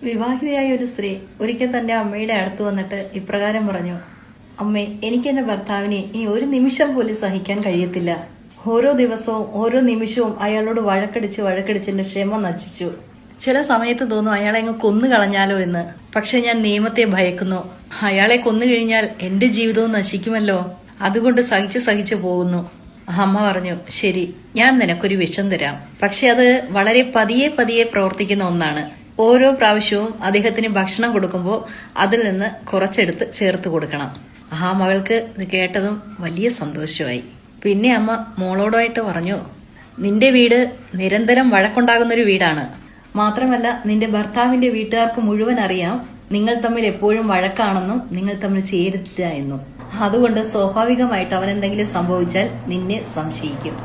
വിവാഹിതയായ ഒരു സ്ത്രീ ഒരിക്കൽ തന്റെ അമ്മയുടെ അടുത്ത് വന്നിട്ട് ഇപ്രകാരം പറഞ്ഞു: അമ്മേ, എനിക്ക് എന്റെ ഭർത്താവിനെ ഇനി ഒരു നിമിഷം പോലും സഹിക്കാൻ കഴിയത്തില്ല. ഓരോ ദിവസവും ഓരോ നിമിഷവും അയാളോട് വഴക്കടിച്ച് എന്റെ ക്ഷമ നശിച്ചു. ചില സമയത്ത് തോന്നും അയാളെ അങ്ങ് കൊന്നു കളഞ്ഞാലോ എന്ന്. പക്ഷെ ഞാൻ നിയമത്തെ ഭയക്കുന്നു. അയാളെ കൊന്നു കഴിഞ്ഞാൽ എന്റെ ജീവിതവും നശിക്കുമല്ലോ. അതുകൊണ്ട് സഹിച്ചു പോകുന്നു. അമ്മ പറഞ്ഞു: ശരി, ഞാൻ നിനക്കൊരു വിഷം തരാം. പക്ഷെ അത് വളരെ പതിയെ പ്രവർത്തിക്കുന്ന ഒന്നാണ്. ഓരോ പ്രാവശ്യവും അദ്ദേഹത്തിന് ഭക്ഷണം കൊടുക്കുമ്പോൾ അതിൽ നിന്ന് കുറച്ചെടുത്ത് ചേർത്ത് കൊടുക്കണം. ആ മകൾക്ക് ഇത് കേട്ടതും വലിയ സന്തോഷമായി. പിന്നെ അമ്മ മോളോടായിട്ട് പറഞ്ഞു: നിന്റെ വീട് നിരന്തരം വഴക്കുണ്ടാകുന്നൊരു വീടാണ്. മാത്രമല്ല നിന്റെ ഭർത്താവിന്റെ വീട്ടുകാർക്ക് മുഴുവൻ അറിയാം നിങ്ങൾ തമ്മിൽ എപ്പോഴും വഴക്കാണെന്നും നിങ്ങൾ തമ്മിൽ ചേരില്ല എന്നും. അതുകൊണ്ട് സ്വാഭാവികമായിട്ട് അവൻ എന്തെങ്കിലും സംഭവിച്ചാൽ നിന്നെ സംശയിക്കും.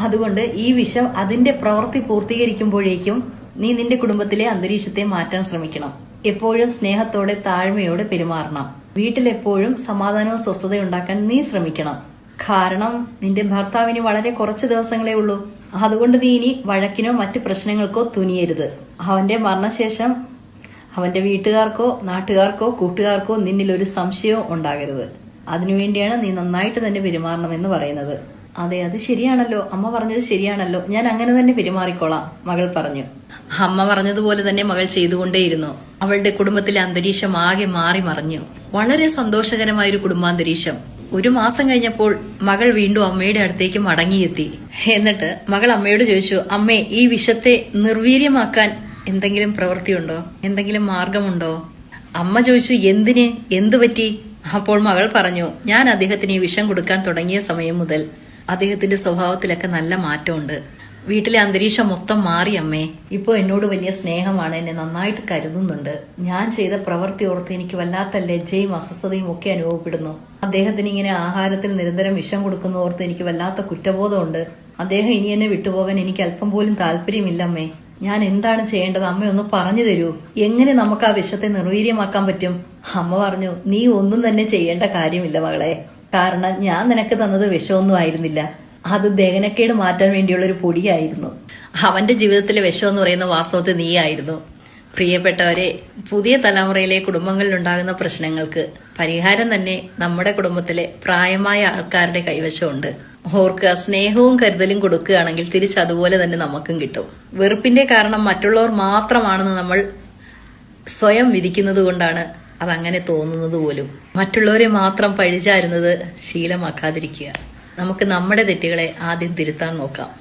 അതുകൊണ്ട് ഈ വിഷം അതിന്റെ പ്രവൃത്തി പൂർത്തീകരിക്കുമ്പോഴേക്കും നീ നിന്റെ കുടുംബത്തിലെ അന്തരീക്ഷത്തെ മാറ്റാൻ ശ്രമിക്കണം. എപ്പോഴും സ്നേഹത്തോടെ താഴ്മയോടെ പെരുമാറണം. വീട്ടിലെപ്പോഴും സമാധാനവും സ്വസ്ഥതയും ഉണ്ടാക്കാൻ നീ ശ്രമിക്കണം. കാരണം നിന്റെ ഭർത്താവിന് വളരെ കുറച്ച് ദിവസങ്ങളേ ഉള്ളൂ. അതുകൊണ്ട് നീ ഇനി വഴക്കിനോ മറ്റ് പ്രശ്നങ്ങൾക്കോ തുനിയരുത്. അവന്റെ മരണശേഷം അവന്റെ വീട്ടുകാർക്കോ നാട്ടുകാർക്കോ കൂട്ടുകാർക്കോ നിന്നിൽ ഒരു സംശയവും ഉണ്ടാകരുത്. അതിനുവേണ്ടിയാണ് നീ നന്നായിട്ട് തന്നെ പെരുമാറണമെന്ന് പറയുന്നത്. അതെ, അത് ശരിയാണല്ലോ, അമ്മ പറഞ്ഞത് ശരിയാണല്ലോ, ഞാൻ അങ്ങനെ തന്നെ പെരുമാറിക്കോളാം, മകൾ പറഞ്ഞു. അമ്മ പറഞ്ഞതുപോലെ തന്നെ മകൾ ചെയ്തുകൊണ്ടേയിരുന്നു. അവളുടെ കുടുംബത്തിലെ അന്തരീക്ഷം ആകെ മാറി മറിഞ്ഞു. വളരെ സന്തോഷകരമായൊരു കുടുംബാന്തരീക്ഷം. ഒരു മാസം കഴിഞ്ഞപ്പോൾ മകൾ വീണ്ടും അമ്മയുടെ അടുത്തേക്ക് മടങ്ങിയെത്തി. എന്നിട്ട് മകൾ അമ്മയോട് ചോദിച്ചു: അമ്മേ, ഈ വിഷത്തെ നിർവീര്യമാക്കാൻ എന്തെങ്കിലും പ്രവൃത്തിയുണ്ടോ? എന്തെങ്കിലും മാർഗമുണ്ടോ? അമ്മ ചോദിച്ചു: എന്തിന്? എന്തു പറ്റി? അപ്പോൾ മകൾ പറഞ്ഞു: ഞാൻ അദ്ദേഹത്തിന് ഈ വിഷം കൊടുക്കാൻ തുടങ്ങിയ സമയം മുതൽ അദ്ദേഹത്തിന്റെ സ്വഭാവത്തിലൊക്കെ നല്ല മാറ്റമുണ്ട്. വീട്ടിലെ അന്തരീക്ഷം മൊത്തം മാറി അമ്മേ. ഇപ്പോ എന്നോട് വലിയ സ്നേഹമാണ്, എന്നെ നന്നായിട്ട് കരുതുന്നുണ്ട്. ഞാൻ ചെയ്ത പ്രവൃത്തി ഓർത്ത് എനിക്ക് വല്ലാത്ത ലജ്ജയും അസ്വസ്ഥതയും ഒക്കെ അനുഭവപ്പെടുന്നു. അദ്ദേഹത്തിന് ഇങ്ങനെ ആഹാരത്തിൽ നിരന്തരം വിഷം കൊടുക്കുന്ന ഓർത്ത് എനിക്ക് വല്ലാത്ത കുറ്റബോധമുണ്ട്. അദ്ദേഹം ഇനി എന്നെ വിട്ടുപോകാൻ എനിക്ക് അല്പം പോലും താല്പര്യമില്ല അമ്മേ. ഞാൻ എന്താണ് ചെയ്യേണ്ടത്? അമ്മ ഒന്ന് പറഞ്ഞു തരൂ. എങ്ങനെ നമുക്ക് ആ വിഷത്തെ നിർവീര്യമാക്കാൻ പറ്റും? അമ്മ പറഞ്ഞു: നീ ഒന്നും തന്നെ ചെയ്യേണ്ട കാര്യമില്ല മകളെ. കാരണം ഞാൻ നിനക്ക് തന്നത് വിഷമൊന്നും ആയിരുന്നില്ല. അത് ദഹനക്കേട് മാറ്റാൻ വേണ്ടിയുള്ള ഒരു പൊടിയായിരുന്നു. അവന്റെ ജീവിതത്തിലെ വിഷം എന്ന് പറയുന്ന വാസ്തവത്തിൽ നീയായിരുന്നു. പ്രിയപ്പെട്ടവരെ, പുതിയ തലമുറയിലെ കുടുംബങ്ങളിലുണ്ടാകുന്ന പ്രശ്നങ്ങൾക്ക് പരിഹാരം തന്നെ നമ്മുടെ കുടുംബത്തിലെ പ്രായമായ ആൾക്കാരുടെ കൈവശമുണ്ട്. ഓർക്കുക, സ്നേഹവും കരുതലും കൊടുക്കുകയാണെങ്കിൽ തിരിച്ചതുപോലെ തന്നെ നമുക്കും കിട്ടും. വെറുപ്പിന്റെ കാരണം മറ്റുള്ളവർ മാത്രമാണെന്ന് നമ്മൾ സ്വയം വിധിക്കുന്നത് കൊണ്ടാണ് അതങ്ങനെ തോന്നുന്നത് പോലും. മറ്റുള്ളവരെ മാത്രം പഴിചാരുന്നത് ശീലമാക്കാതിരിക്കുക. നമുക്ക് നമ്മുടെ തെറ്റുകളെ ആദ്യം തിരുത്താൻ നോക്കാം.